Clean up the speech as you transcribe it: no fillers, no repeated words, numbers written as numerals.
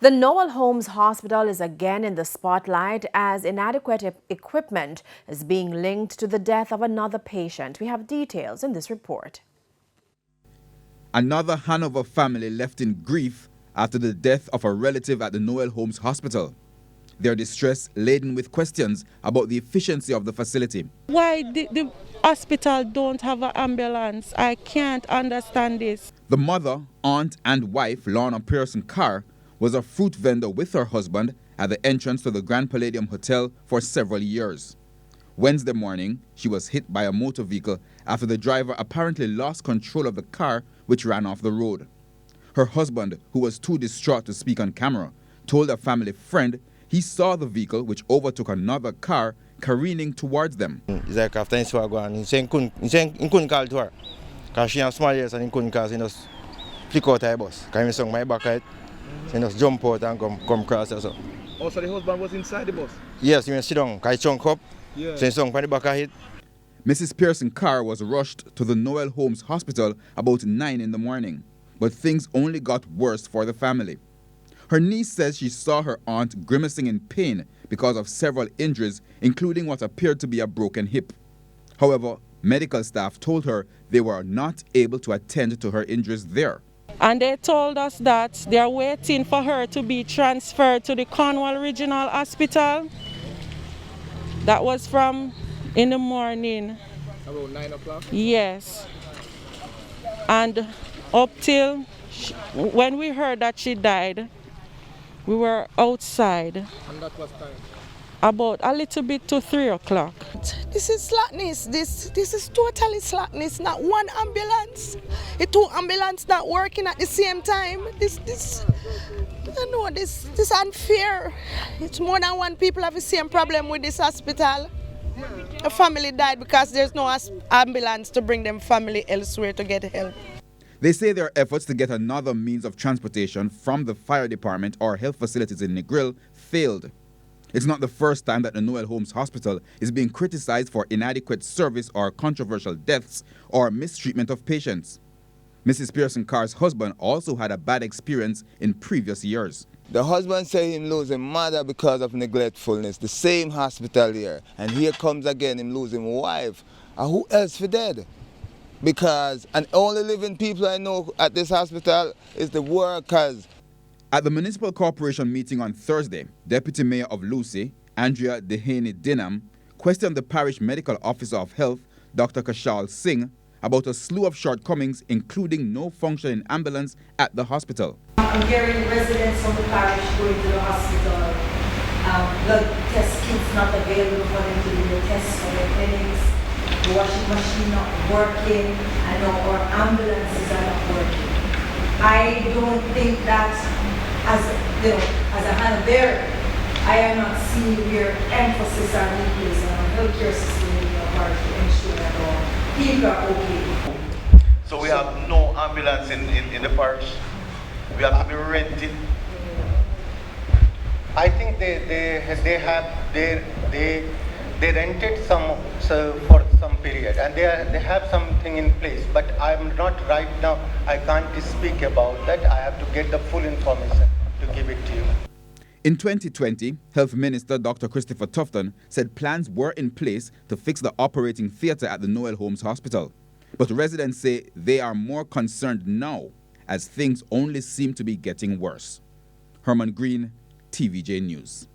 The Noel Holmes Hospital is again in the spotlight as inadequate equipment is being linked to the death of another patient. We have details in this report. Another Hanover family left in grief after the death of a relative at the Noel Holmes Hospital. Their distress laden with questions about the efficiency of the facility. Why the hospital don't have an ambulance? I can't understand this. The mother, aunt and wife, Lorna Pearson Carr, was a fruit vendor with her husband at the entrance to the Grand Palladium Hotel for several years. Wednesday morning, she was hit by a motor vehicle after the driver apparently lost control of the car, which ran off the road. Her husband, who was too distraught to speak on camera, told a family friend he saw the vehicle, which overtook another car, careening towards them. It's like after he saw going, he said he couldn't call to her because she has small ears and he couldn't call, so he just flick out her bus. Because he saw my back height, so he just jump out and come across her. So. Also, the husband was inside the bus? Yes, he went sit down because he chunk up, so he sung from the back of it. Mrs. Pearson Carr was rushed to the Noel Holmes Hospital about 9 in the morning, but things only got worse for the family. Her niece says she saw her aunt grimacing in pain because of several injuries, including what appeared to be a broken hip. However, medical staff told her they were not able to attend to her injuries there. And they told us that they are waiting for her to be transferred to the Cornwall Regional Hospital. That was from in the morning. About 9 o'clock? Yes. And up till when we heard that she died, we were outside. And that was time? About a little bit to 3 o'clock. This is slackness. This is totally slackness. Not one ambulance. The two ambulances not working at the same time. This unfair. It's more than one people have the same problem with this hospital. A family died because there's no ambulance to bring them family elsewhere to get help. They say their efforts to get another means of transportation from the fire department or health facilities in Negril failed. It's not the first time that the Noel Holmes Hospital is being criticized for inadequate service or controversial deaths or mistreatment of patients. Mrs. Pearson Carr's husband also had a bad experience in previous years. The husband said him losing mother because of neglectfulness, the same hospital here. And here comes again him losing wife. And who else for dead? Because and only living people I know at this hospital is the workers. At the Municipal Corporation meeting on Thursday, Deputy Mayor of Lucy, Andrea Dehaney Dinham, questioned the Parish Medical Officer of Health, Dr. Kashal Singh, about a slew of shortcomings, including no functioning ambulance at the hospital. I'm hearing residents from the parish going to the hospital. Blood test kits not available for them to do the tests for their clinics. The washing machine not working, and our ambulances are not working. I don't think that as a hand bearer, I am not seeing where emphasis are being placed on our healthcare system in the parish to ensure that our people are okay. So we have no ambulance in the parish. We have to be rented. I think they rented some for some period, and they have something in place. But I'm not right now. I can't speak about that. I have to get the full information to give it to you. In 2020, Health Minister Dr. Christopher Tufton said plans were in place to fix the operating theatre at the Noel Holmes Hospital. But residents say they are more concerned now as things only seem to be getting worse. Herman Green, TVJ News.